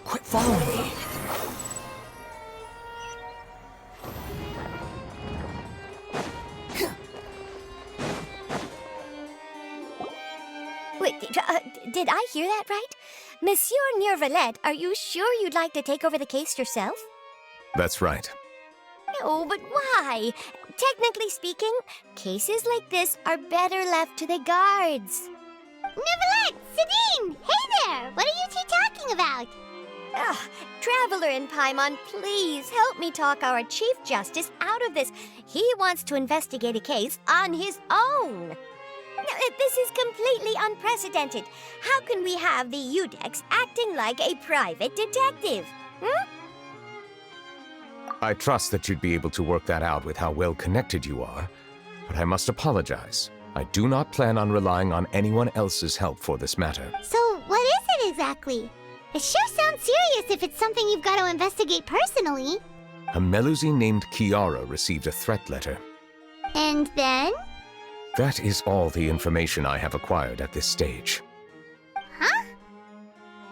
Quit following me. Wait, did I hear that right? Monsieur Neurvalette, are you sure you'd like to take over the case yourself? That's right. No, but why? Technically speaking, cases like this are better left to the guards. Neverlet! Sidine! Hey there! What are you two talking about? Traveler in Paimon, please help me talk our Chief Justice out of this. He wants to investigate a case on his own. Now, this is completely unprecedented. How can we have the Udex acting like a private detective? I trust that you'd be able to work that out with how well connected you are, but I must apologize. I do not plan on relying on anyone else's help for this matter. So, what is it exactly? It sure sounds serious if it's something you've got to investigate personally. A Melusine named Kiara received a threat letter. And then? That is all the information I have acquired at this stage. Huh?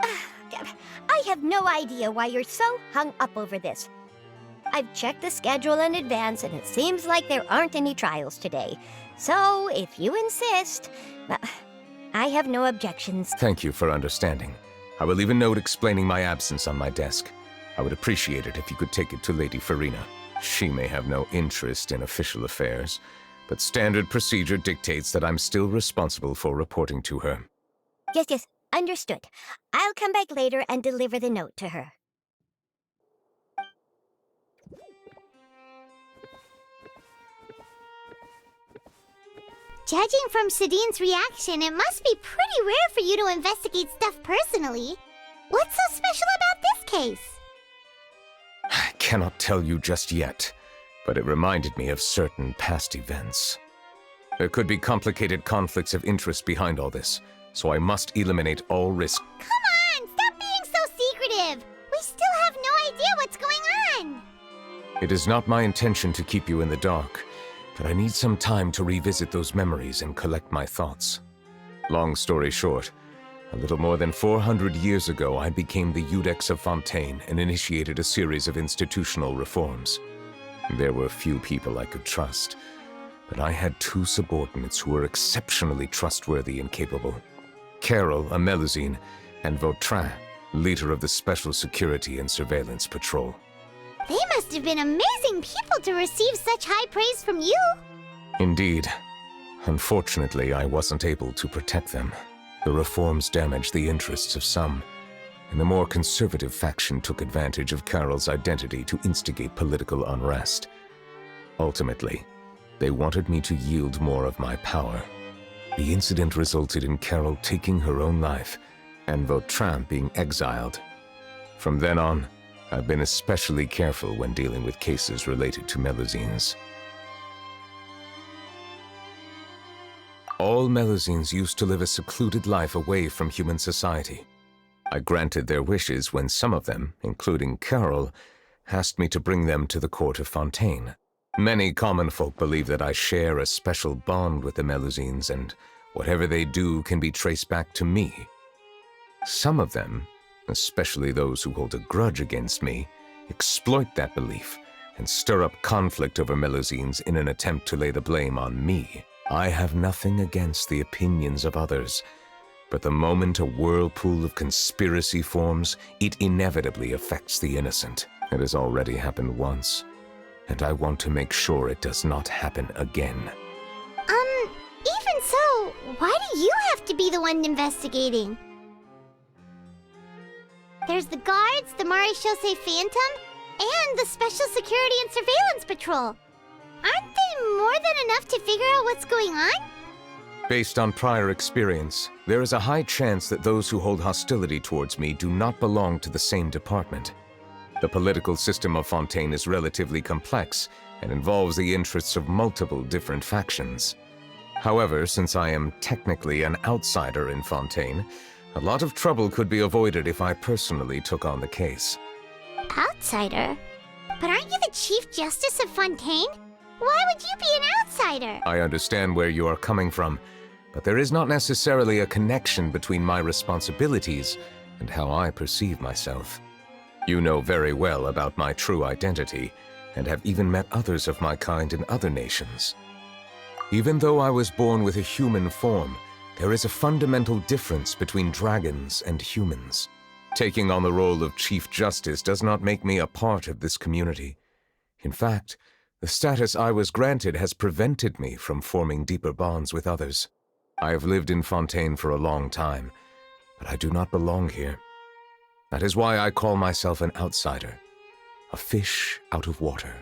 I have no idea why you're so hung up over this. I've checked the schedule in advance, and it seems like there aren't any trials today. So, if you insist, I have no objections. Thank you for understanding. I will leave a note explaining my absence on my desk. I would appreciate it if you could take it to Lady Farina. She may have no interest in official affairs, but standard procedure dictates that I'm still responsible for reporting to her. Yes, understood. I'll come back later and deliver the note to her. Judging from Sidine's reaction, it must be pretty rare for you to investigate stuff personally. What's so special about this case? I cannot tell you just yet, but it reminded me of certain past events. There could be complicated conflicts of interest behind all this, so I must eliminate all risk. Come on, stop being so secretive! We still have no idea what's going on! It is not my intention to keep you in the dark, but I need some time to revisit those memories and collect my thoughts. Long story short, a little more than 400 years ago, I became the Udex of Fontaine and initiated a series of institutional reforms. There were few people I could trust, but I had two subordinates who were exceptionally trustworthy and capable. Carol, a Melusine, and Vautrin, leader of the Special Security and Surveillance Patrol. They must have been amazing people to receive such high praise from you. Indeed. Unfortunately, I wasn't able to protect them. The reforms damaged the interests of some, and the more conservative faction took advantage of Carol's identity to instigate political unrest. Ultimately, they wanted me to yield more of my power. The incident resulted in Carol taking her own life, and Vautrin being exiled. From then on, I've been especially careful when dealing with cases related to Melusines. All Melusines used to live a secluded life away from human society. I granted their wishes when some of them, including Carol, asked me to bring them to the court of Fontaine. Many common folk believe that I share a special bond with the Melusines, and whatever they do can be traced back to me. Some of them, especially those who hold a grudge against me, exploit that belief and stir up conflict over Melusines in an attempt to lay the blame on me. I have nothing against the opinions of others, but the moment a whirlpool of conspiracy forms, it inevitably affects the innocent. It has already happened once, and I want to make sure it does not happen again. Even so, why do you have to be the one investigating? There's the guards, the Maréchaussée Phantom, and the Special Security and Surveillance Patrol. Aren't they more than enough to figure out what's going on? Based on prior experience, there is a high chance that those who hold hostility towards me do not belong to the same department. The political system of Fontaine is relatively complex and involves the interests of multiple different factions. However, since I am technically an outsider in Fontaine, a lot of trouble could be avoided if I personally took on the case. Outsider? But aren't you the Chief Justice of Fontaine? Why would you be an outsider? I understand where you are coming from, but there is not necessarily a connection between my responsibilities and how I perceive myself. You know very well about my true identity, and have even met others of my kind in other nations. Even though I was born with a human form, there is a fundamental difference between dragons and humans. Taking on the role of Chief Justice does not make me a part of this community. In fact, the status I was granted has prevented me from forming deeper bonds with others. I have lived in Fontaine for a long time, but I do not belong here. That is why I call myself an outsider, a fish out of water.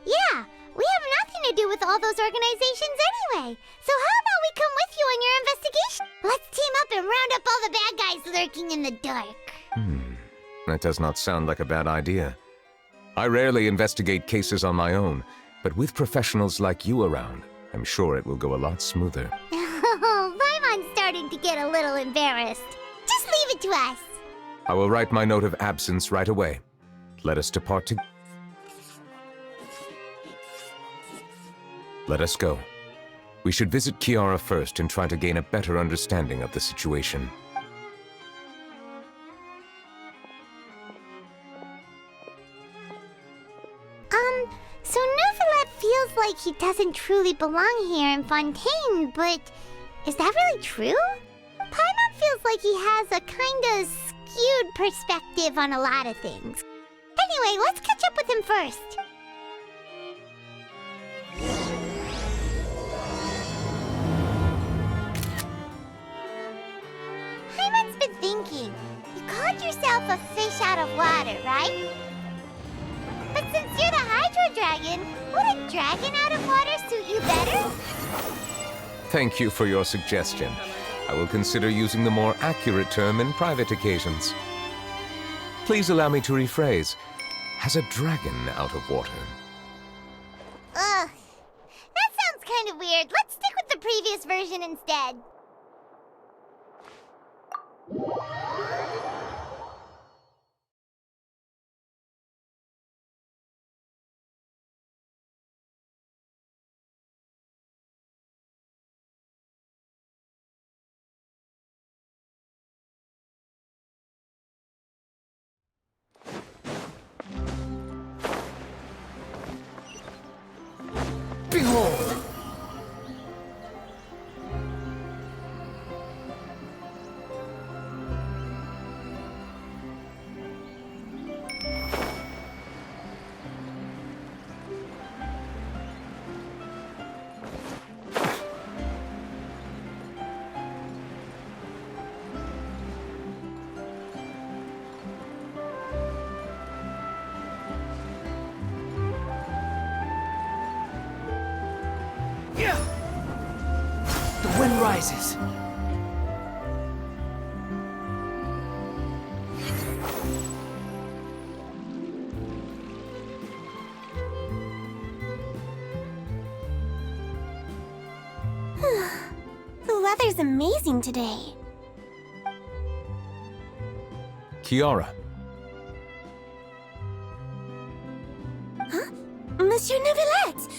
Yeah, we have nothing to do with all those organizations anyway. So how about we come with you on your investigation? Let's team up and round up all the bad guys lurking in the dark. That does not sound like a bad idea. I rarely investigate cases on my own, but with professionals like you around, I'm sure it will go a lot smoother. Oh, Paimon's starting to get a little embarrassed. Just leave it to us. I will write my note of absence right away. Let us depart together. Let us go. We should visit Kiara first and try to gain a better understanding of the situation. So Neuvillette feels like he doesn't truly belong here in Fontaine, but is that really true? Paimon feels like he has a kinda skewed perspective on a lot of things. Anyway, let's catch up with him first. Paimon's been thinking. You called yourself a fish out of water, right? But since you're the Hydro Dragon, would a dragon out of water suit you better? Thank you for your suggestion. I will consider using the more accurate term in private occasions. Please allow me to rephrase. Has a dragon out of water? Ugh. That sounds kind of weird. Let's stick with the previous version instead. Behold! The wind rises. The weather's amazing today. Kiara, Monsieur Neuvillette!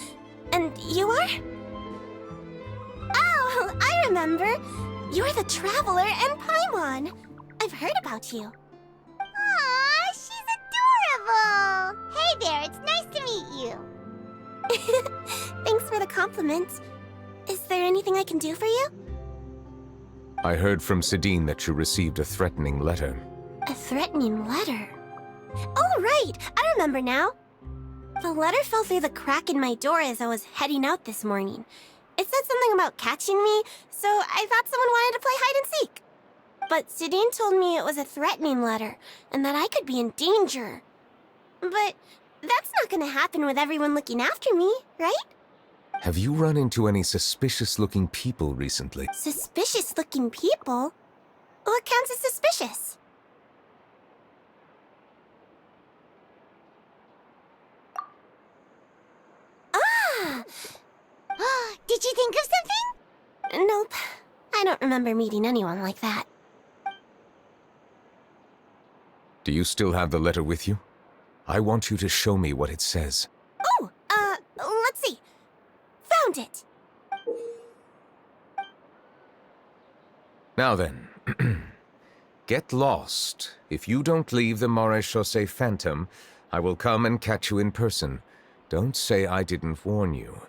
And you are? Oh, I remember. You're the Traveler and Paimon. I've heard about you. Aw, she's adorable! Hey there, it's nice to meet you. Thanks for the compliment. Is there anything I can do for you? I heard from Sidine that you received a threatening letter. A threatening letter? Oh, right! I remember now. The letter fell through the crack in my door as I was heading out this morning. It said something about catching me, so I thought someone wanted to play hide and seek. But Sidine told me it was a threatening letter, and that I could be in danger. But that's not gonna happen with everyone looking after me, right? Have you run into any suspicious-looking people recently? Suspicious-looking people? What counts as suspicious? Did you think of something? Nope. I don't remember meeting anyone like that. Do you still have the letter with you? I want you to show me what it says. Oh, let's see. Found it. Now then, get lost. If you don't leave the Maréchaussée Phantom, I will come and catch you in person. Don't say I didn't warn you.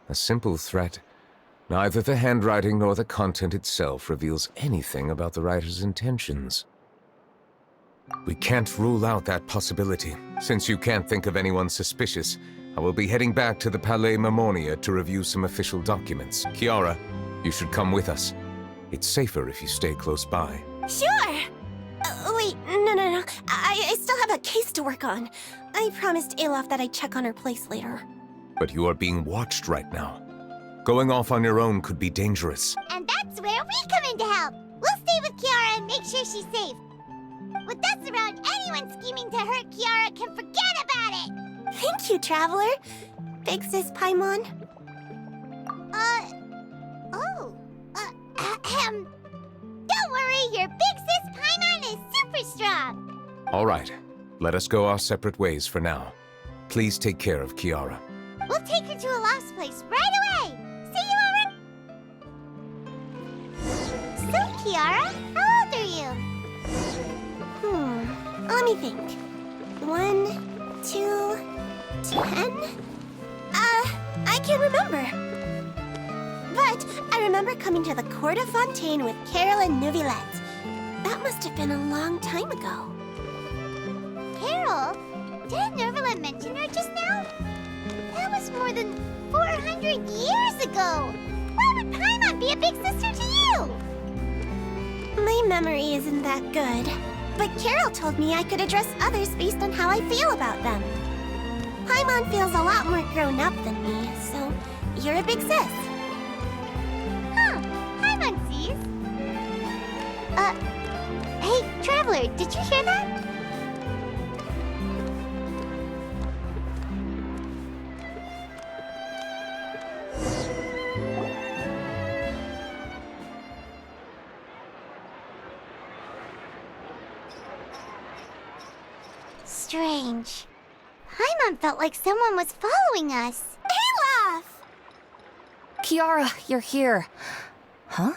A simple threat. Neither the handwriting nor the content itself reveals anything about the writer's intentions. We can't rule out that possibility. Since you can't think of anyone suspicious, I will be heading back to the Palais Mermonia to review some official documents. Kiara, you should come with us. It's safer if you stay close by. Sure! Wait, no. I still have a case to work on. I promised Alof that I'd check on her place later. But you are being watched right now. Going off on your own could be dangerous. And that's where we come in to help. We'll stay with Kiara and make sure she's safe. With us around, anyone scheming to hurt Kiara can forget about it! Thank you, Traveler. Big Sis Paimon. Don't worry, your big sis Paimon is super strong! All right, let us go our separate ways for now. Please take care of Kiara. We'll take her to a lost place right away! See you over... So, Kiara, how old are you? Let me think. 1, 2, 10? I can't remember. But I remember coming to the Court of Fontaine with Carol and Neuvillette. That must have been a long time ago. Carol? Didn't Neuvillette mention her just now? That was more than 400 years ago! Why would Paimon be a big sister to you? My memory isn't that good. But Carol told me I could address others based on how I feel about them. Paimon feels a lot more grown up than me, so you're a big sis. Paimon sees. Hey, Traveler, did you hear that? Strange. Paimon felt like someone was following us. Alof! Kiara, you're here. Huh?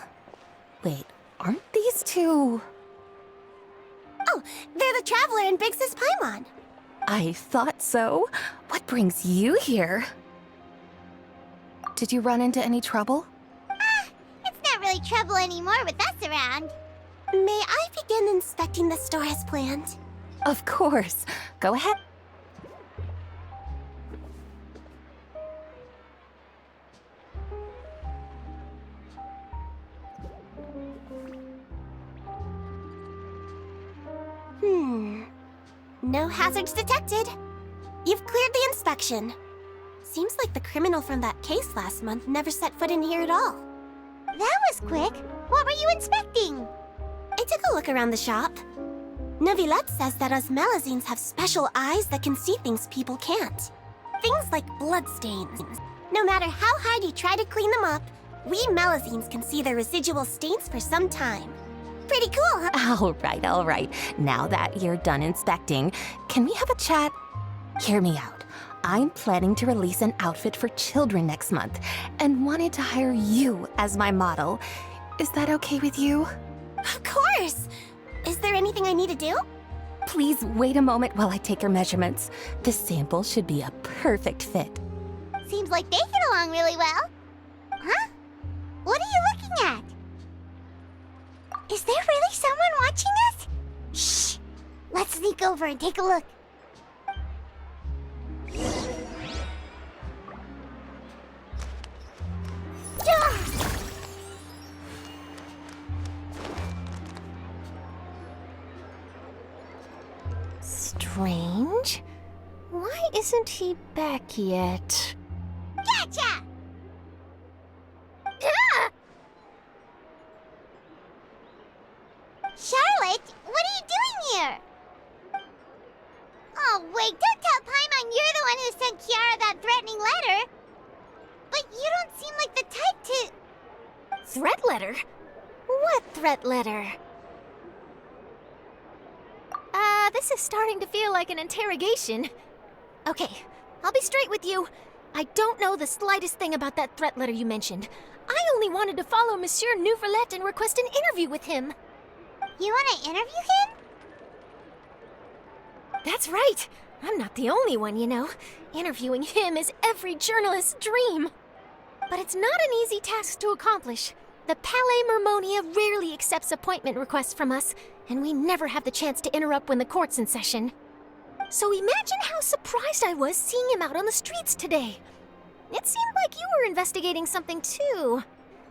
Wait, aren't these two... Oh, they're the Traveler and Big Sis Paimon. I thought so. What brings you here? Did you run into any trouble? It's not really trouble anymore with us around. May I begin inspecting the store as planned? Of course. Go ahead. No hazards detected. You've cleared the inspection. Seems like the criminal from that case last month never set foot in here at all. That was quick. What were you inspecting? I took a look around the shop. Neuvillette says that us Melazines have special eyes that can see things people can't. Things like bloodstains. No matter how hard you try to clean them up, we Melazines can see the residual stains for some time. Pretty cool, huh? All right. Now that you're done inspecting, can we have a chat? Hear me out. I'm planning to release an outfit for children next month and wanted to hire you as my model. Is that okay with you? Of course! Is there anything I need to do? Please wait a moment while I take your measurements. This sample should be a perfect fit. Seems like they get along really well. Huh? What are you looking at? Is there really someone watching us? Shh! Let's sneak over and take a look. Strange. Why isn't he back yet? Gotcha! Charlotte, what are you doing here? Oh, wait, don't tell Paimon you're the one who sent Kiara that threatening letter. But you don't seem like the type to... Threat letter? What threat letter? This is starting to feel like an interrogation. Okay, I'll be straight with you. I don't know the slightest thing about that threat letter you mentioned. I only wanted to follow Monsieur Nouvelet and request an interview with him. You want to interview him? That's right. I'm not the only one, you know. Interviewing him is every journalist's dream. But it's not an easy task to accomplish. The Palais Mermonia rarely accepts appointment requests from us, and we never have the chance to interrupt when the court's in session. So imagine how surprised I was seeing him out on the streets today. It seemed like you were investigating something too.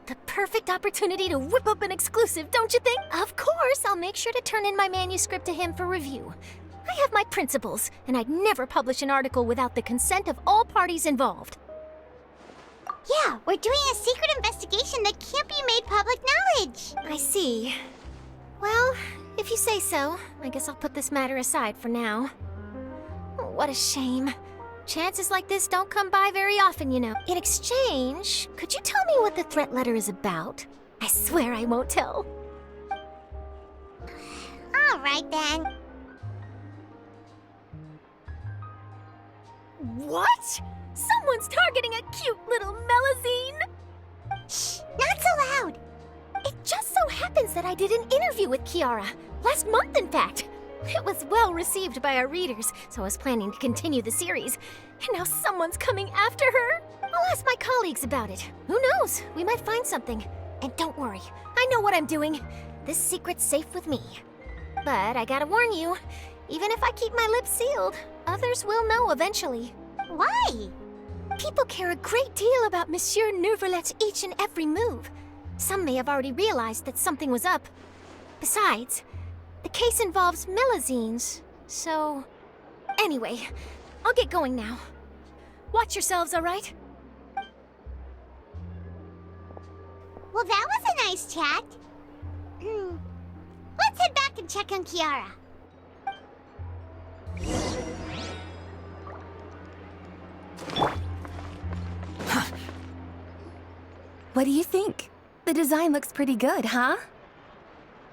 The perfect opportunity to whip up an exclusive, don't you think? Of course, I'll make sure to turn in my manuscript to him for review. I have my principles, and I'd never publish an article without the consent of all parties involved. Yeah, we're doing a secret investigation that can't be made public knowledge. I see. Well, if you say so, I guess I'll put this matter aside for now. What a shame. Chances like this don't come by very often, you know. In exchange, could you tell me what the threat letter is about? I swear I won't tell. All right, then. What? Someone's targeting a cute little Melazine? Shh, not so loud. It just so happens that I did an interview with Kiara. Last month, in fact. It was well received by our readers, so I was planning to continue the series. And now someone's coming after her? I'll ask my colleagues about it. Who knows? We might find something. And don't worry, I know what I'm doing. This secret's safe with me. But I gotta warn you, even if I keep my lips sealed, others will know eventually. Why? People care a great deal about Monsieur Nouvelet's each and every move. Some may have already realized that something was up. Besides, the case involves Melazines, so... Anyway, I'll get going now. Watch yourselves, all right? Well, that was a nice chat. Let's head back and check on Kiara. What do you think? The design looks pretty good, huh?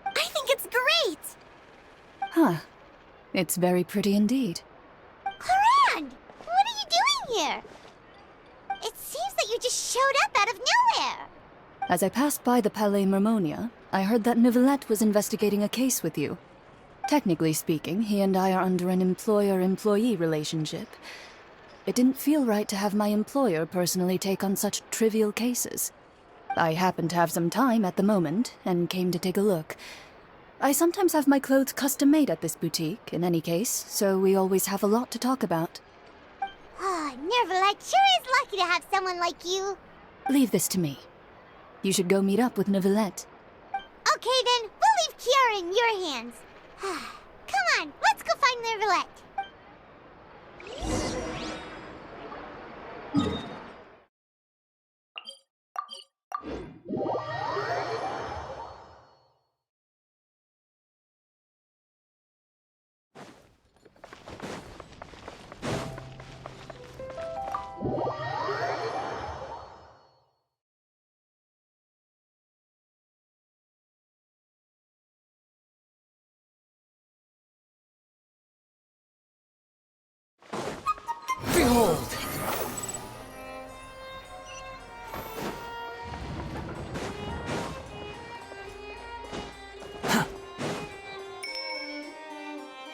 I think it's great! Huh. It's very pretty indeed. Clarand! What are you doing here? It seems that you just showed up out of nowhere. As I passed by the Palais Mermonia, I heard that Nouvelet was investigating a case with you. Technically speaking, he and I are under an employer-employee relationship. It didn't feel right to have my employer personally take on such trivial cases. I happened to have some time at the moment, and came to take a look. I sometimes have my clothes custom-made at this boutique, in any case, so we always have a lot to talk about. Oh, Nervalet sure is lucky to have someone like you. Leave this to me. You should go meet up with Nouvelet. Okay then, we'll leave Kiara in your hands. Come on, let's go find Nervalet. Behold!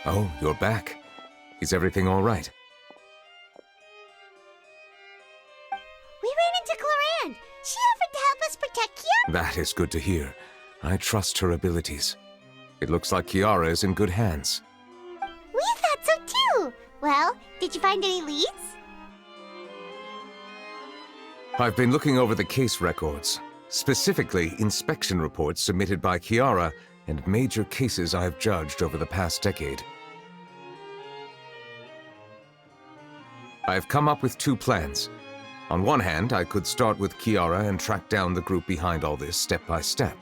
Oh, you're back. Is everything all right? We ran into Clarand. She offered to help us protect Kiara. That is good to hear. I trust her abilities. It looks like Kiara is in good hands. We thought so too. Well, did you find any leads? I've been looking over the case records, specifically inspection reports submitted by Kiara and major cases I have judged over the past decade. I have come up with two plans. On one hand, I could start with Kiara and track down the group behind all this step by step.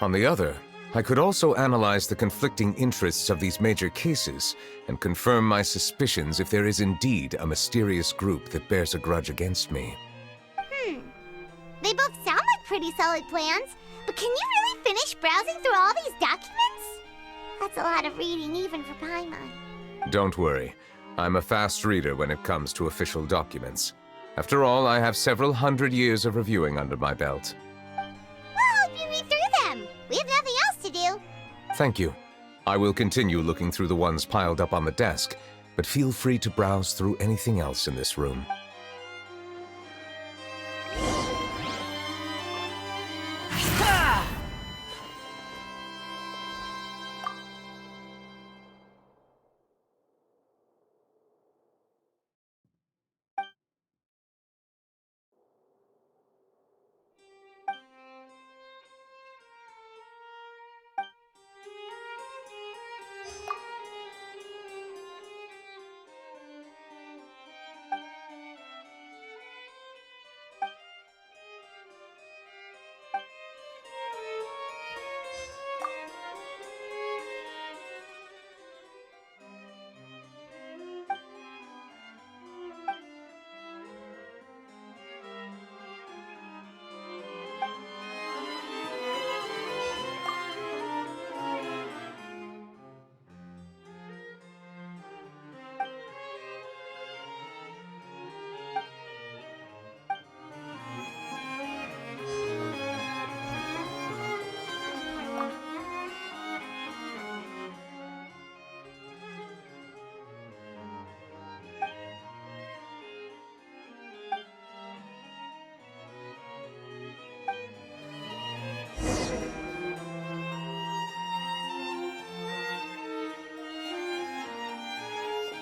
On the other, I could also analyze the conflicting interests of these major cases and confirm my suspicions if there is indeed a mysterious group that bears a grudge against me. They both sound like pretty solid plans, but can you really finish browsing through all these documents? That's a lot of reading even for Paimon. Don't worry. I'm a fast reader when it comes to official documents. After all, I have several hundred years of reviewing under my belt. We'll help you read through them. We have nothing else to do. Thank you. I will continue looking through the ones piled up on the desk, but feel free to browse through anything else in this room.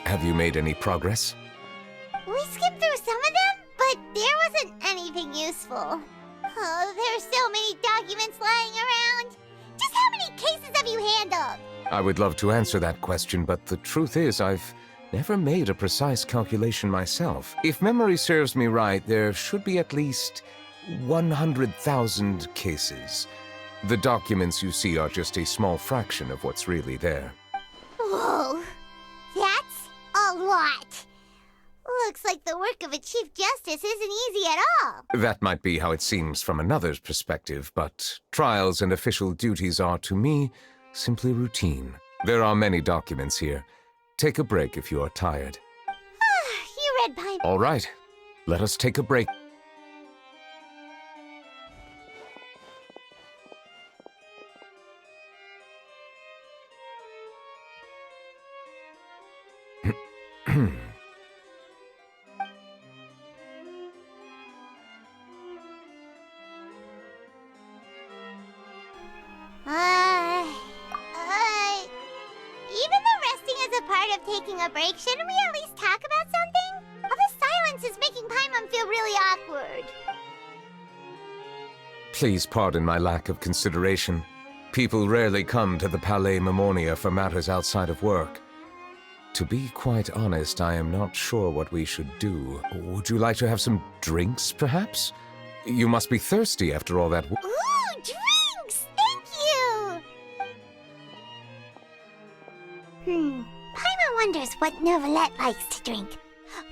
Have you made any progress? We skimmed through some of them, but there wasn't anything useful. Oh, there's so many documents lying around. Just how many cases have you handled? I would love to answer that question, but the truth is I've never made a precise calculation myself. If memory serves me right, there should be at least 100,000 cases. The documents you see are just a small fraction of what's really there. Whoa, that's a lot. Looks like the work of a Chief Justice isn't easy at all. That might be how it seems from another's perspective, but trials and official duties are, to me, simply routine. There are many documents here. Take a break if you are tired. You read Paimon. All right, let us take a break. Even though resting is a part of taking a break, shouldn't we at least talk about something? All this silence is making Paimon feel really awkward. Please pardon my lack of consideration. People rarely come to the Palais Mermonia for matters outside of work. To be quite honest, I am not sure what we should do. Would you like to have some drinks, perhaps? You must be thirsty after all that. Ooh, drinks! Thank you! Paimon wonders what Novelette likes to drink.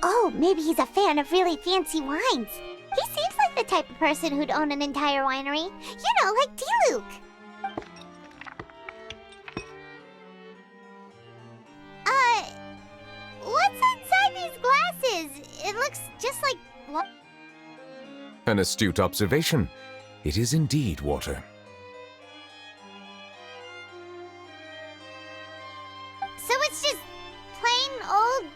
Oh, maybe he's a fan of really fancy wines. He seems like the type of person who'd own an entire winery. You know, like Diluc. What's inside these glasses? It looks just like... An astute observation. It is indeed water. So it's just plain old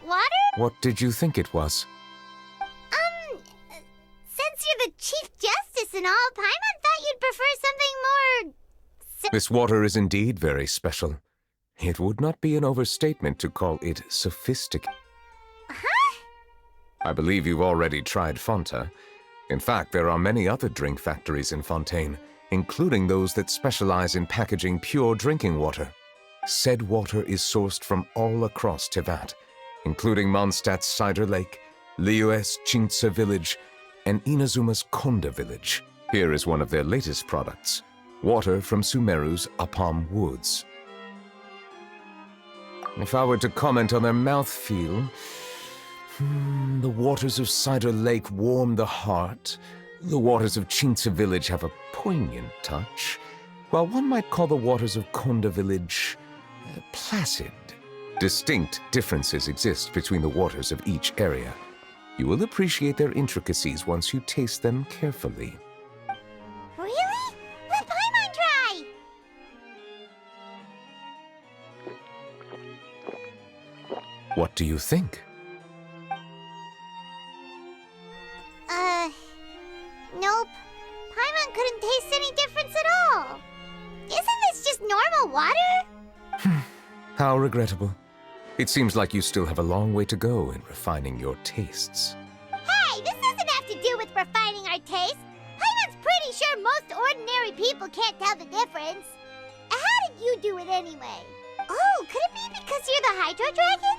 water? What did you think it was? Since you're the Chief Justice and all, Paimon thought you'd prefer something more... This water is indeed very special. It would not be an overstatement to call it sophisticated. Huh? I believe you've already tried Fonta. In fact, there are many other drink factories in Fontaine, including those that specialize in packaging pure drinking water. Said water is sourced from all across Tevat, including Mondstadt's Cider Lake, Liyue's Chintsa Village, and Inazuma's Konda Village. Here is one of their latest products, water from Sumeru's Apam Woods. If I were to comment on their mouthfeel, the waters of Cider Lake warm the heart, The waters of Chintsa village have a poignant touch, while one might call the waters of Konda village placid. Distinct differences exist between the waters of each area. You will appreciate their intricacies once you taste them carefully. Really? Let Paimon try! What do you think? Nope. Paimon couldn't taste any difference at all. Isn't this just normal water? How regrettable. It seems like you still have a long way to go in refining your tastes. Hey, this doesn't have to do with refining our taste. Paimon's pretty sure most ordinary people can't tell the difference. How did you do it anyway? Oh, could it be because you're the Hydro Dragon?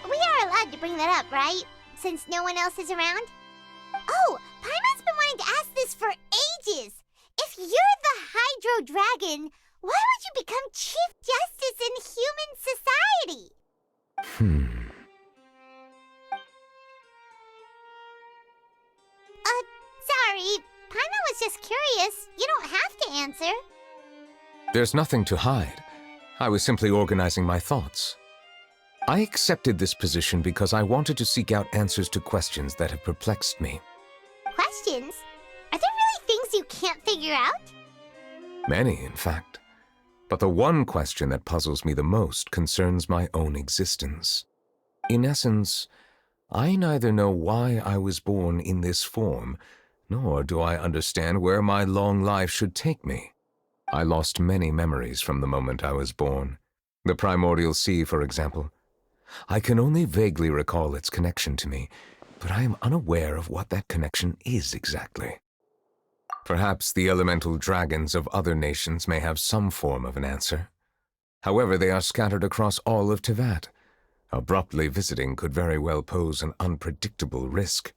We are allowed to bring that up, right? Since no one else is around? Oh, Paimon's been wanting to ask this for ages. If you're the Hydro Dragon, why would you become Chief Justice in human society? Sorry. Paimon was just curious. You don't have to answer. There's nothing to hide. I was simply organizing my thoughts. I accepted this position because I wanted to seek out answers to questions that have perplexed me. Questions? Are there really things you can't figure out? Many, in fact. But the one question that puzzles me the most concerns my own existence. In essence, I neither know why I was born in this form, nor do I understand where my long life should take me. I lost many memories from the moment I was born. The primordial sea, for example. I can only vaguely recall its connection to me, but I am unaware of what that connection is exactly. Perhaps the elemental dragons of other nations may have some form of an answer. However, they are scattered across all of Tevat. Abruptly visiting could very well pose an unpredictable risk.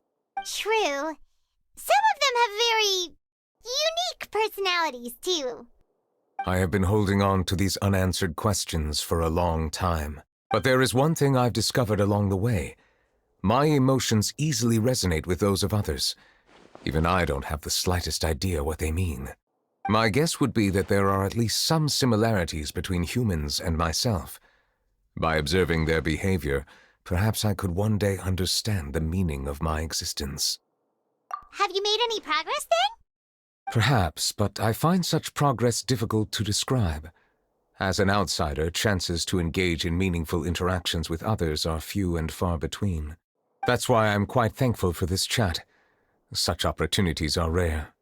True. Some of them have very unique personalities, too. I have been holding on to these unanswered questions for a long time. But there is one thing I've discovered along the way. My emotions easily resonate with those of others. Even I don't have the slightest idea what they mean. My guess would be that there are at least some similarities between humans and myself. By observing their behavior, perhaps I could one day understand the meaning of my existence. Have you made any progress then? Perhaps, but I find such progress difficult to describe. As an outsider, chances to engage in meaningful interactions with others are few and far between. That's why I'm quite thankful for this chat. Such opportunities are rare.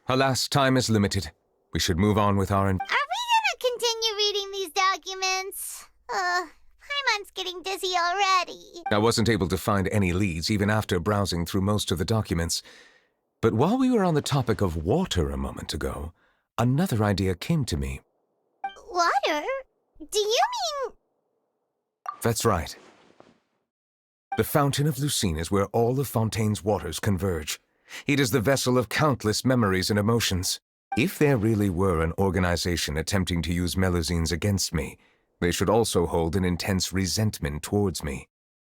Alas, time is limited. We should move on with our... Are we gonna continue reading these documents? Paimon's getting dizzy already. I wasn't able to find any leads even after browsing through most of the documents. But while we were on the topic of water a moment ago, another idea came to me. Water? Do you mean... That's right. The Fountain of Lucine is where all of Fontaine's waters converge. It is the vessel of countless memories and emotions. If there really were an organization attempting to use Melusines against me, they should also hold an intense resentment towards me.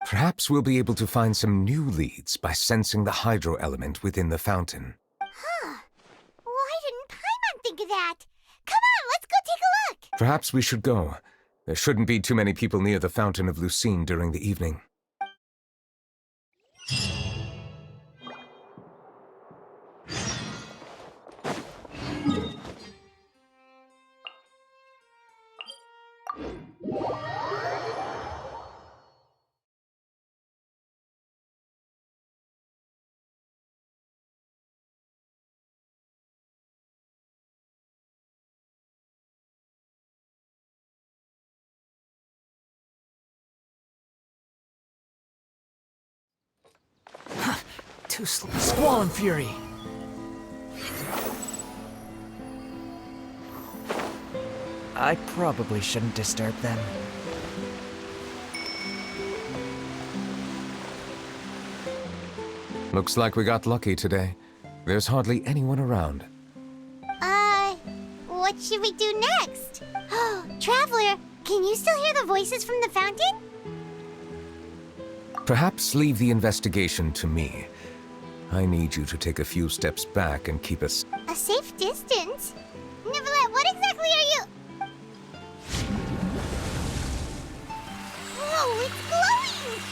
Perhaps we'll be able to find some new leads by sensing the hydro element within the fountain. Huh. Why didn't Paimon think of that? Come on, let's go take a look! Perhaps we should go. There shouldn't be too many people near the Fountain of Lucine during the evening. Too slow. Squall and Fury! I probably shouldn't disturb them. Looks like we got lucky today. There's hardly anyone around. What should we do next? Oh, Traveler, can you still hear the voices from the fountain? Perhaps leave the investigation to me. I need you to take a few steps back and keep us. A safe distance? Nicolette, what exactly are you... Whoa, it's glowing!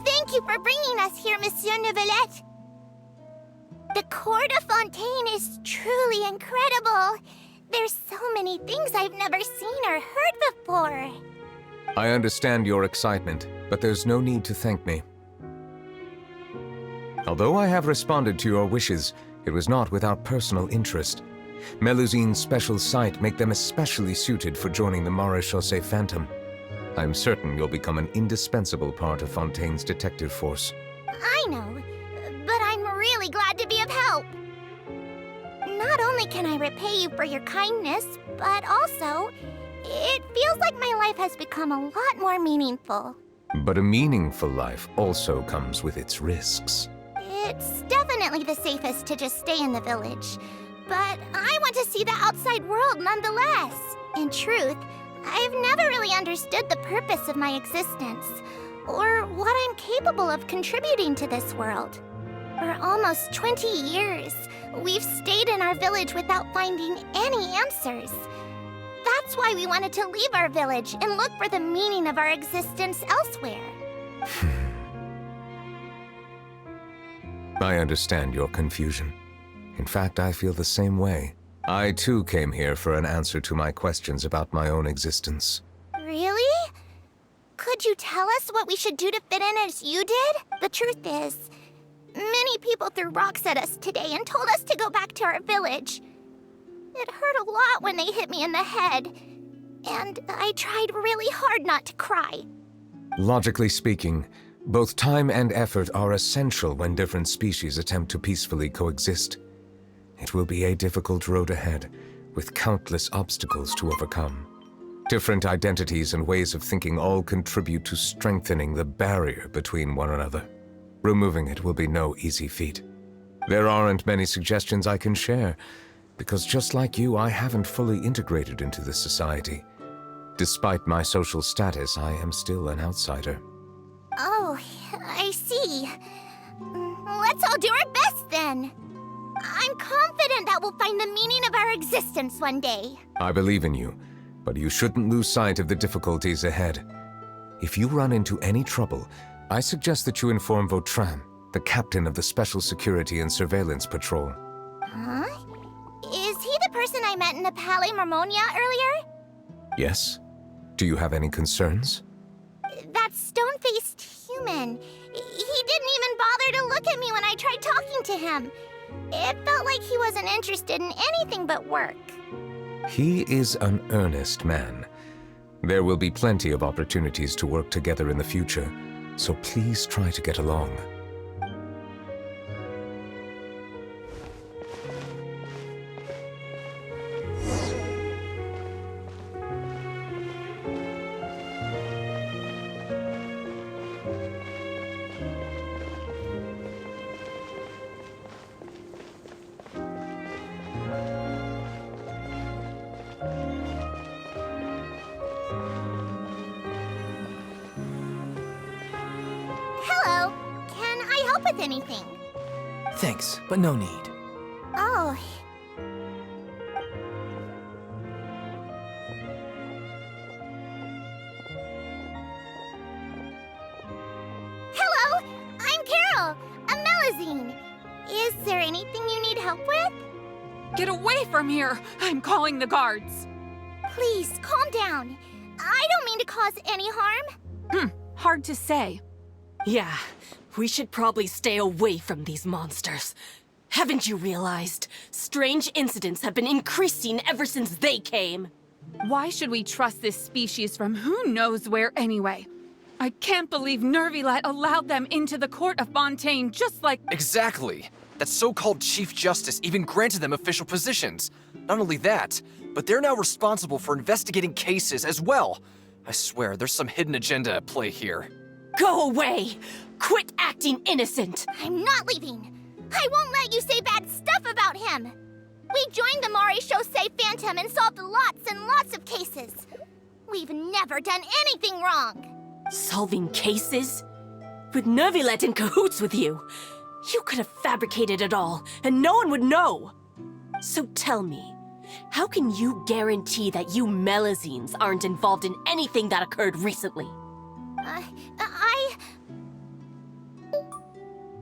Thank you for bringing us here, Monsieur Neuvillette. The Cour de Fontaine is truly incredible. There's so many things I've never seen or heard before. I understand your excitement, but there's no need to thank me. Although I have responded to your wishes, it was not without personal interest. Melusine's special sight make them especially suited for joining the Maréchaussée Phantom. I'm certain you'll become an indispensable part of Fontaine's detective force. I know, but I'm really glad to be of help. Not only can I repay you for your kindness, but also, it feels like my life has become a lot more meaningful. But a meaningful life also comes with its risks. It's definitely the safest to just stay in the village, but I want to see the outside world nonetheless. In truth, I've never really understood the purpose of my existence, or what I'm capable of contributing to this world. For almost 20 years, we've stayed in our village without finding any answers. That's why we wanted to leave our village and look for the meaning of our existence elsewhere. I understand your confusion. In fact, I feel the same way. I too came here for an answer to my questions about my own existence. Really? Could you tell us what we should do to fit in as you did? The truth is, many people threw rocks at us today and told us to go back to our village. It hurt a lot when they hit me in the head, and I tried really hard not to cry. Logically speaking, both time and effort are essential when different species attempt to peacefully coexist. It will be a difficult road ahead, with countless obstacles to overcome. Different identities and ways of thinking all contribute to strengthening the barrier between one another. Removing it will be no easy feat. There aren't many suggestions I can share, because just like you, I haven't fully integrated into this society. Despite my social status, I am still an outsider. Oh, I see. Let's all do our best then. I'm confident that we'll find the meaning of our existence one day. I believe in you, but you shouldn't lose sight of the difficulties ahead. If you run into any trouble, I suggest that you inform Vautrin, the captain of the Special Security and Surveillance Patrol. Huh? Is he the person I met in the Palais Marmonia earlier? Yes? Do you have any concerns? That stone-faced human. He didn't even bother to look at me when I tried talking to him. It felt like he wasn't interested in anything but work. He is an earnest man. There will be plenty of opportunities to work together in the future, so please try to get along. help with anything. Thanks, but no need. Oh. Hello, I'm Carol, a Melazine. Is there anything you need help with? Get away from here! I'm calling the guards! Please, calm down. I don't mean to cause any harm. Hard to say. Yeah, we should probably stay away from these monsters. Haven't you realized? Strange incidents have been increasing ever since they came. Why should we trust this species from who knows where anyway? I can't believe Nervilet allowed them into the court of Fontaine just like— Exactly! That so-called Chief Justice even granted them official positions. Not only that, but they're now responsible for investigating cases as well. I swear, there's some hidden agenda at play here. Go away! Quit acting innocent! I'm not leaving. I won't let you say bad stuff about him. We joined the Maréchaussée Phantom and solved lots and lots of cases. We've never done anything wrong. Solving cases? With Nervilet in cahoots with you? You could have fabricated it all, and no one would know. So tell me, how can you guarantee that you Melazines aren't involved in anything that occurred recently?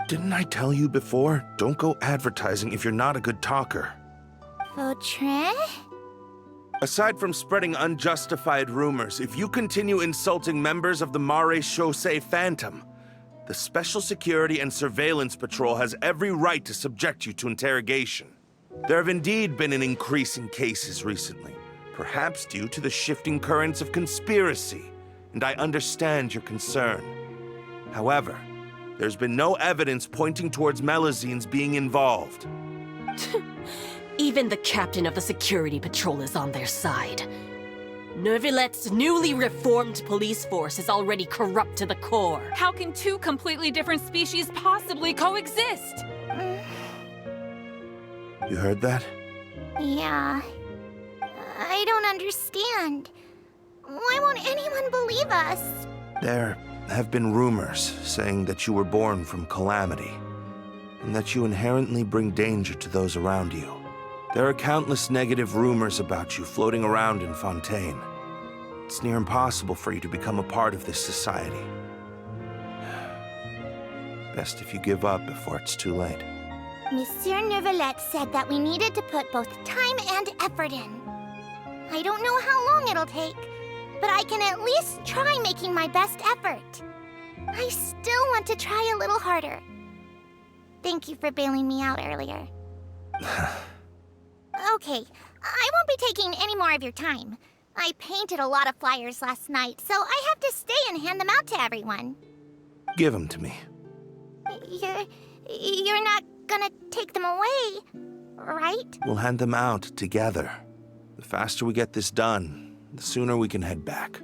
Didn't I tell you before? Don't go advertising if you're not a good talker. Vautrin? Aside from spreading unjustified rumors, if you continue insulting members of the Maréchaussée Phantom, the Special Security and Surveillance Patrol has every right to subject you to interrogation. There have indeed been an increase in cases recently, perhaps due to the shifting currents of conspiracy, and I understand your concern. However, there's been no evidence pointing towards Melazines being involved. Even the captain of the security patrol is on their side. Nervilet's newly reformed police force is already corrupt to the core. how can two completely different species possibly coexist? You heard that? Yeah. I don't understand. Why won't anyone believe us? There have been rumors saying that you were born from calamity, and that you inherently bring danger to those around you. There are countless negative rumors about you floating around in Fontaine. It's near impossible for you to become a part of this society. Best if you give up before it's too late. Monsieur Nervilet said that we needed to put both time and effort in. I don't know how long it'll take, but I can at least try making my best effort. I still want to try a little harder. Thank you for bailing me out earlier. Okay, I won't be taking any more of your time. I painted a lot of flyers last night, so I have to stay and hand them out to everyone. Give them to me. You're not gonna take them away, right? We'll hand them out together. The faster we get this done, the sooner we can head back.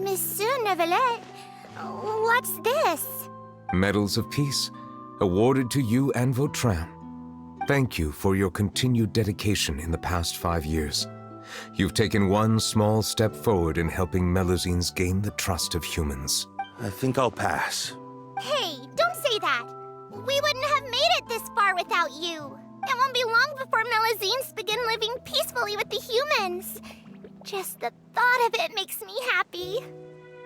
Monsieur Nervilet, what's this? Medals of Peace, awarded to you and Vautrin. Thank you for your continued dedication in the past 5 years. You've taken one small step forward in helping Melazines gain the trust of humans. I think I'll pass. Hey, don't say that. We wouldn't have made it this far without you. It won't be long before Melazines begin living peacefully with the humans. Just the thought of it makes me happy.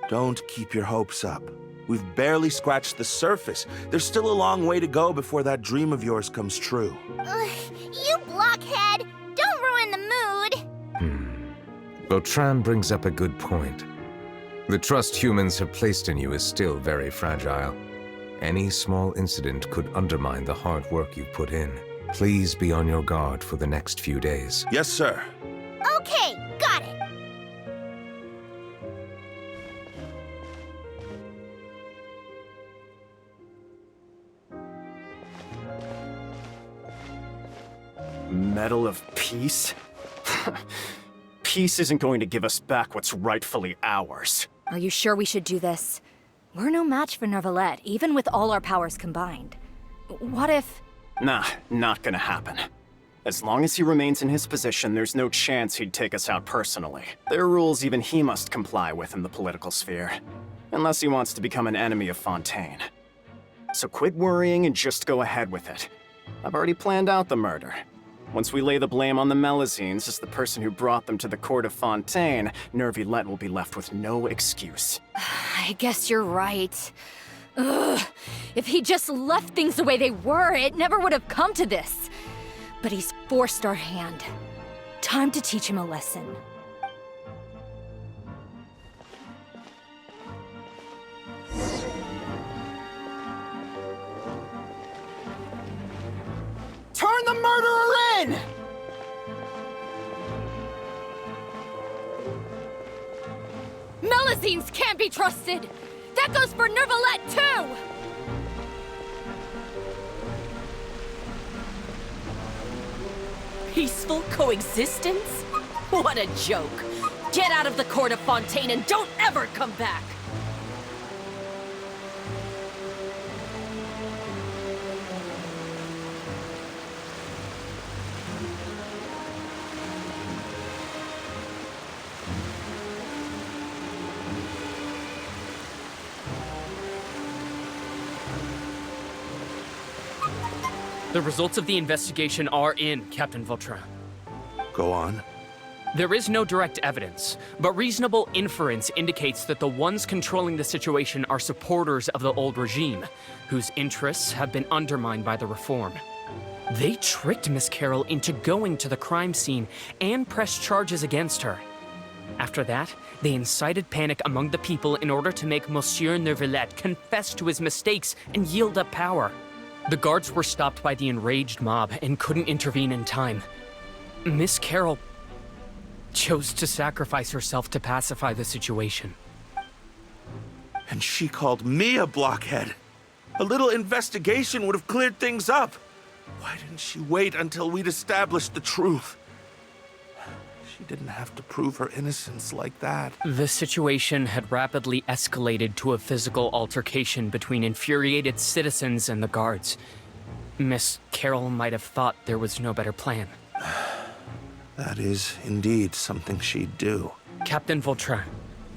Don't keep your hopes up. We've barely scratched the surface. There's still a long way to go before that dream of yours comes true. You blockhead! Don't ruin the mood! Vautrin brings up a good point. The trust humans have placed in you is still very fragile. Any small incident could undermine the hard work you've put in. Please be on your guard for the next few days. Yes, sir. Okay, got it. Medal of Peace? Peace isn't going to give us back what's rightfully ours. Are you sure we should do this? We're no match for Nervalette, even with all our powers combined. What if... Nah, not gonna happen. As long as he remains in his position, there's no chance he'd take us out personally. There are rules even he must comply with in the political sphere. Unless he wants to become an enemy of Fontaine. So quit worrying and just go ahead with it. I've already planned out the murder. Once we lay the blame on the Melazines as the person who brought them to the court of Fontaine, Nervilette will be left with no excuse. I guess you're right. Ugh. If he just left things the way they were, it never would have come to this. But he's forced our hand. Time to teach him a lesson. Turn the murderer in! Melazines can't be trusted! That goes for Nervalette, too! Peaceful coexistence? What a joke! Get out of the court of Fontaine and don't ever come back! The results of the investigation are in, Captain Vautrin. Go on. There is no direct evidence, but reasonable inference indicates that the ones controlling the situation are supporters of the old regime, whose interests have been undermined by the reform. They tricked Miss Carroll into going to the crime scene and pressed charges against her. After that, they incited panic among the people in order to make Monsieur Nervilette confess to his mistakes and yield up power. The guards were stopped by the enraged mob and couldn't intervene in time. Miss Carroll chose to sacrifice herself to pacify the situation. And she called me a blockhead. A little investigation would have cleared things up. Why didn't she wait until we'd established the truth? She didn't have to prove her innocence like that. The situation had rapidly escalated to a physical altercation between infuriated citizens and the guards. Miss Carroll might have thought there was no better plan. That is indeed something she'd do. Captain Vautrin,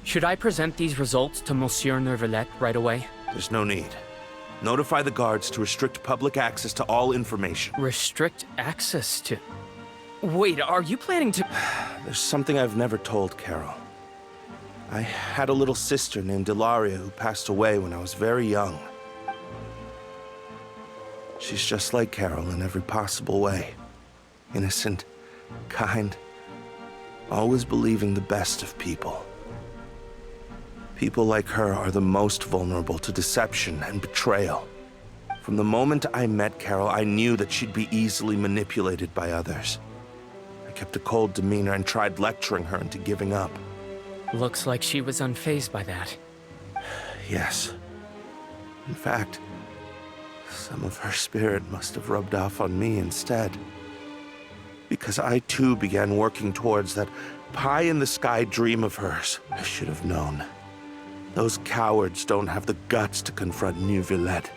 should I present these results to Monsieur Nervilette right away? There's no need. Notify the guards to restrict public access to all information. Restrict access to... Wait, are you planning to... There's something I've never told Carol. I had a little sister named Ilaria who passed away when I was very young. She's just like Carol in every possible way. Innocent, kind, always believing the best of people. People like her are the most vulnerable to deception and betrayal. From the moment I met Carol, I knew that she'd be easily manipulated by others. I kept a cold demeanor and tried lecturing her into giving up. Looks like she was unfazed by that. Yes. In fact, some of her spirit must have rubbed off on me instead. Because I too began working towards that pie-in-the-sky dream of hers. I should have known. Those cowards don't have the guts to confront Nervilette.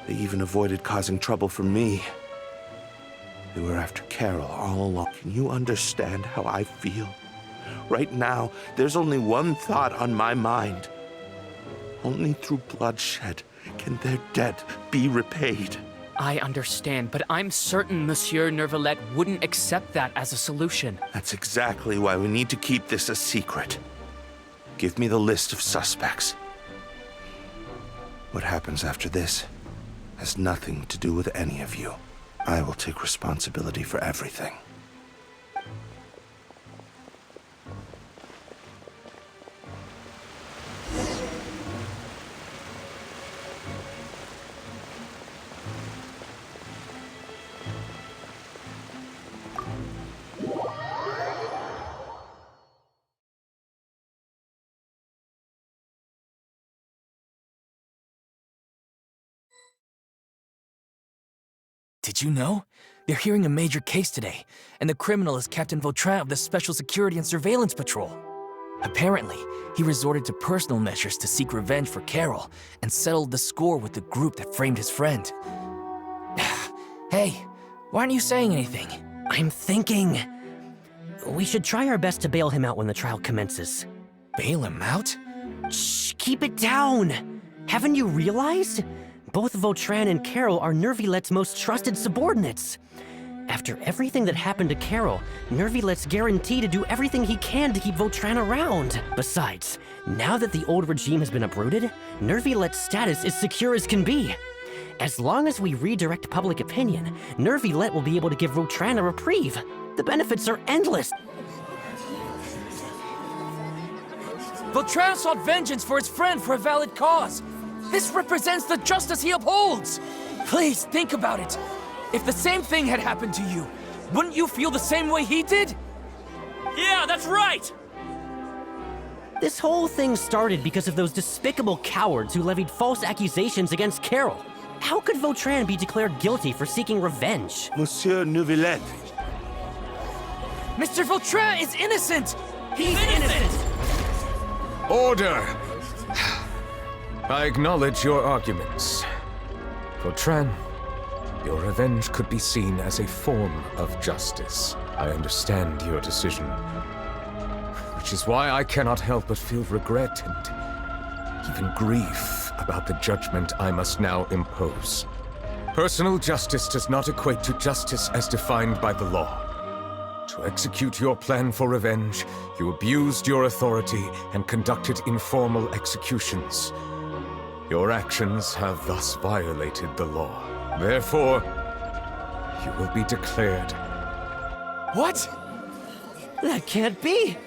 They even avoided causing trouble for me. They were after Carol all along. Can you understand how I feel? Right now, there's only one thought on my mind. Only through bloodshed can their debt be repaid. I understand, but I'm certain Monsieur Nervilette wouldn't accept that as a solution. That's exactly why we need to keep this a secret. Give me the list of suspects. What happens after this has nothing to do with any of you. I will take responsibility for everything. Did you know? They're hearing a major case today, and the criminal is Captain Vautrin of the Special Security and Surveillance Patrol. Apparently, he resorted to personal measures to seek revenge for Carol and settled the score with the group that framed his friend. Hey, why aren't you saying anything? I'm thinking... we should try our best to bail him out when the trial commences. Bail him out? Shh, keep it down! Haven't you realized? Both Vautrin and Carol are Nervilette's most trusted subordinates. After everything that happened to Carol, Nervilette's guaranteed to do everything he can to keep Vautrin around. Besides, now that the old regime has been uprooted, Nervilette's status is secure as can be. As long as we redirect public opinion, Nervilette will be able to give Vautrin a reprieve. The benefits are endless. Vautrin sought vengeance for his friend for a valid cause. This represents the justice he upholds. Please think about it. If the same thing had happened to you, wouldn't you feel the same way he did? Yeah, that's right! This whole thing started because of those despicable cowards who levied false accusations against Carol. How could Vautrin be declared guilty for seeking revenge? Monsieur Neuvillette. Mr. Vautrin is innocent! He's innocent! Order! I acknowledge your arguments. Vautrin, your revenge could be seen as a form of justice. I understand your decision, which is why I cannot help but feel regret and even grief about the judgment I must now impose. Personal justice does not equate to justice as defined by the law. To execute your plan for revenge, you abused your authority and conducted informal executions. Your actions have thus violated the law. Therefore, you will be declared. What? That can't be!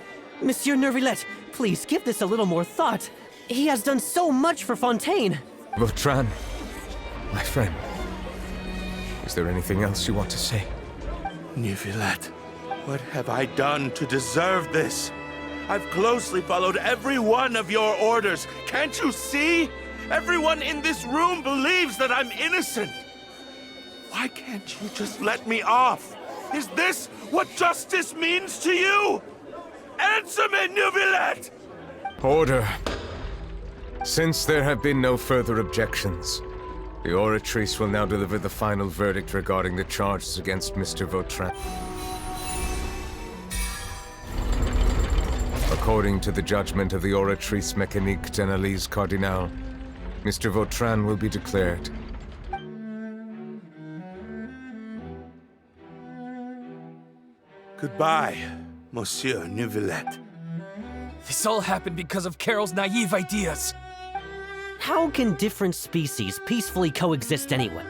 Monsieur Nervillette, please give this a little more thought. He has done so much for Fontaine. Vautrin, my friend, is there anything else you want to say? Neuvillette, what have I done to deserve this? I've closely followed every one of your orders. Can't you see? Everyone in this room believes that I'm innocent. Why can't you just let me off? Is this what justice means to you? Answer me, Neuvillette! Order. Since there have been no further objections, the Oratrice will now deliver the final verdict regarding the charges against Mr. Vautrin. According to the judgment of the Oratrice Mécanique d'Analyse Cardinal, Mr. Vautrin will be declared. Goodbye, Monsieur Neuvillette. This all happened because of Carol's naive ideas. How can different species peacefully coexist anyway?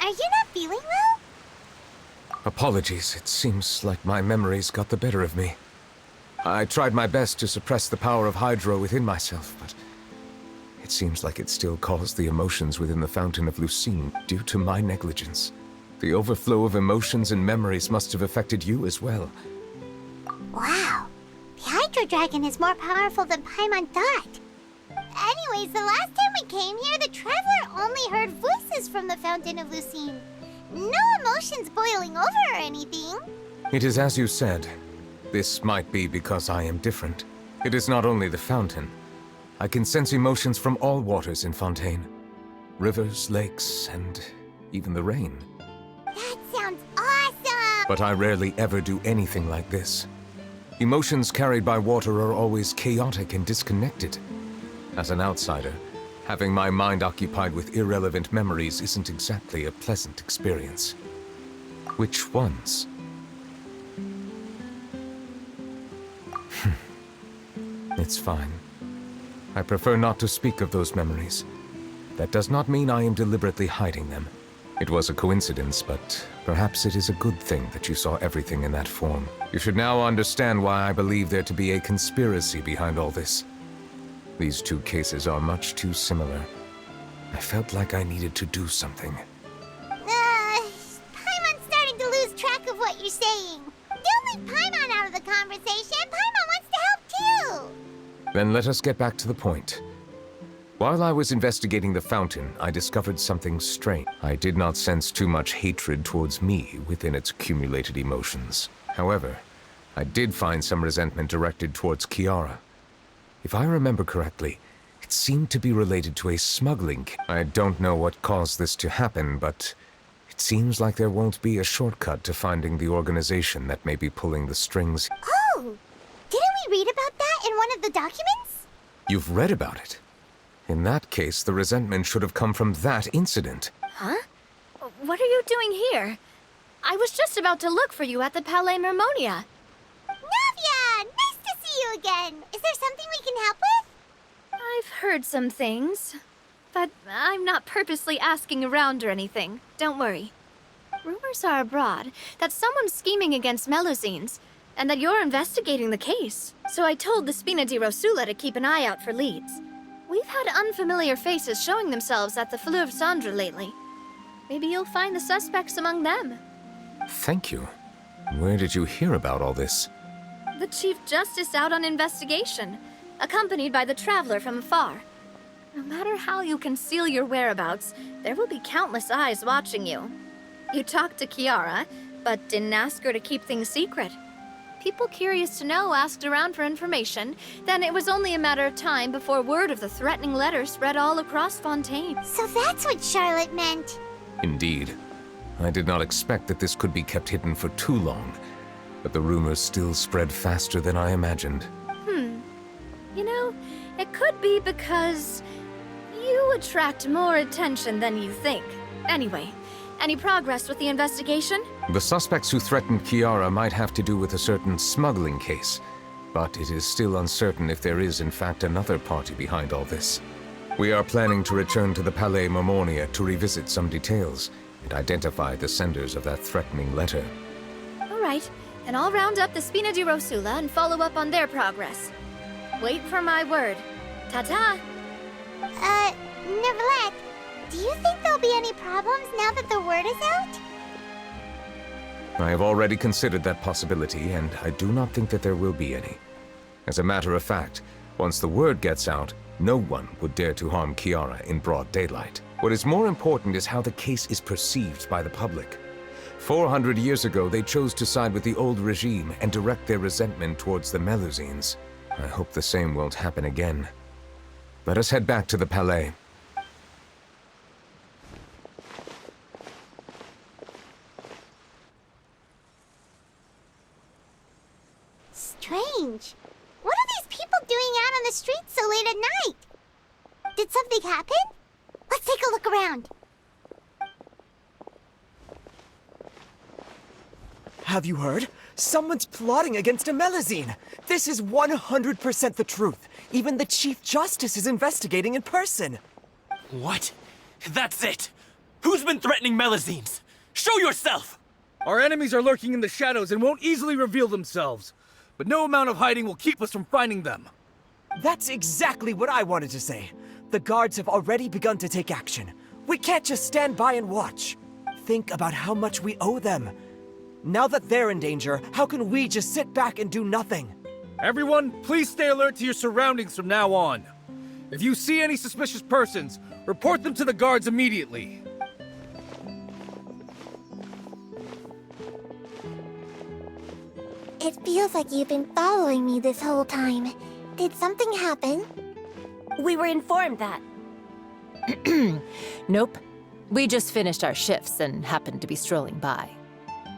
Are you not feeling well? Apologies, it seems like my memories got the better of me. I tried my best to suppress the power of Hydro within myself, but it seems like it still caused the emotions within the Fountain of Lucine due to my negligence. The overflow of emotions and memories must have affected you as well. Wow. The Hydro Dragon is more powerful than Paimon thought. Anyways, the last time we came here, the Traveler only heard voices from the Fountain of Lucine. No emotions boiling over or anything. It is as you said. This might be because I am different. It is not only the fountain. I can sense emotions from all waters in Fontaine. Rivers, lakes, and even the rain. That sounds awesome! But I rarely ever do anything like this. Emotions carried by water are always chaotic and disconnected. As an outsider, having my mind occupied with irrelevant memories isn't exactly a pleasant experience. Which ones? It's fine. I prefer not to speak of those memories. That does not mean I am deliberately hiding them. It was a coincidence, but perhaps it is a good thing that you saw everything in that form. You should now understand why I believe there to be a conspiracy behind all this. These two cases are much too similar. I felt like I needed to do something. Paimon's starting to lose track of what you're saying. Don't leave Paimon out of the conversation. Paimon wants to help too. Then let us get back to the point. While I was investigating the fountain, I discovered something strange. I did not sense too much hatred towards me within its accumulated emotions. However, I did find some resentment directed towards Kiara. If I remember correctly, it seemed to be related to a smuggling. I don't know what caused this to happen, but it seems like there won't be a shortcut to finding the organization that may be pulling the strings. Oh! Didn't we read about that in one of the documents? You've read about it? In that case, the resentment should have come from that incident. Huh? What are you doing here? I was just about to look for you at the Palais Mermonia. Navia! Nice to see you again! Is there something we can help with? I've heard some things, but I'm not purposely asking around or anything. Don't worry. Rumors are abroad that someone's scheming against Melusines, and that you're investigating the case. So I told the Spina di Rosula to keep an eye out for leads. We've had unfamiliar faces showing themselves at the Fleuve Cendre lately. Maybe you'll find the suspects among them. Thank you. Where did you hear about all this? The Chief Justice out on investigation, accompanied by the Traveler from afar. No matter how you conceal your whereabouts, there will be countless eyes watching you. You talked to Kiara, but didn't ask her to keep things secret. People curious to know asked around for information, then it was only a matter of time before word of the threatening letter spread all across Fontaine. So that's what Charlotte meant. Indeed. I did not expect that this could be kept hidden for too long, but the rumors still spread faster than I imagined. You know, it could be because you attract more attention than you think. Anyway, any progress with the investigation? The suspects who threatened Kiara might have to do with a certain smuggling case, but it is still uncertain if there is in fact another party behind all this. We are planning to return to the Palais Mermonia to revisit some details and identify the senders of that threatening letter. All right, then I'll round up the Spina di Rosula and follow up on their progress. Wait for my word. Ta-ta! Nevertheless, do you think there'll be any problems now that the word is out? I have already considered that possibility, and I do not think that there will be any. As a matter of fact, once the word gets out, no one would dare to harm Kiara in broad daylight. What is more important is how the case is perceived by the public. 400 years ago, they chose to side with the old regime and direct their resentment towards the Melusines. I hope the same won't happen again. Let us head back to the Palais. Strange. What are these people doing out on the streets so late at night? Did something happen? Let's take a look around. Have you heard? Someone's plotting against a Melusine. This is 100% the truth. Even the Chief Justice is investigating in person. What? That's it! Who's been threatening Melusines? Show yourself! Our enemies are lurking in the shadows and won't easily reveal themselves. But no amount of hiding will keep us from finding them. That's exactly what I wanted to say. The guards have already begun to take action. We can't just stand by and watch. Think about how much we owe them. Now that they're in danger, how can we just sit back and do nothing? Everyone, please stay alert to your surroundings from now on. If you see any suspicious persons, report them to the guards immediately. It feels like you've been following me this whole time. Did something happen? We were informed that. Nope. We just finished our shifts and happened to be strolling by.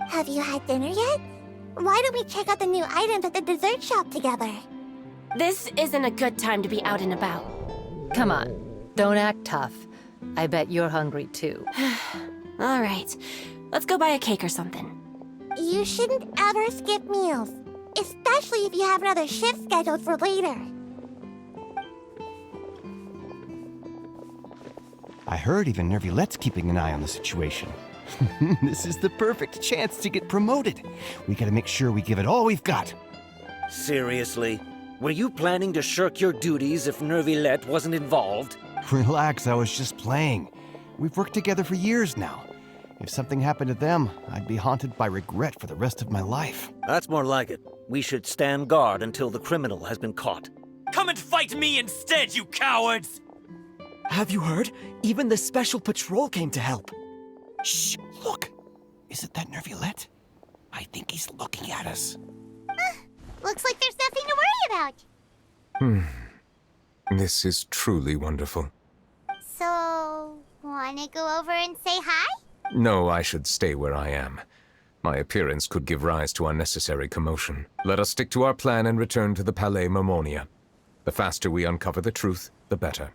Have you had dinner yet? Why don't we check out the new items at the dessert shop together? This isn't a good time to be out and about. Come on, don't act tough. I bet you're hungry too. All right, let's go buy a cake or something. You shouldn't ever skip meals, especially if you have another shift scheduled for later. I heard even Nervilette's keeping an eye on the situation. This is the perfect chance to get promoted. We gotta make sure we give it all we've got. Seriously? Were you planning to shirk your duties if Nervilette wasn't involved? Relax, I was just playing. We've worked together for years now. If something happened to them, I'd be haunted by regret for the rest of my life. That's more like it. We should stand guard until the criminal has been caught. Come and fight me instead, you cowards! Have you heard? Even the Special Patrol came to help. Shh! Look! Isn't that Nervilette? I think he's looking at us. Looks like there's nothing to worry about. This is truly wonderful. So, wanna go over and say hi? No, I should stay where I am. My appearance could give rise to unnecessary commotion. Let us stick to our plan and return to the Palais Mermonia. The faster we uncover the truth, the better.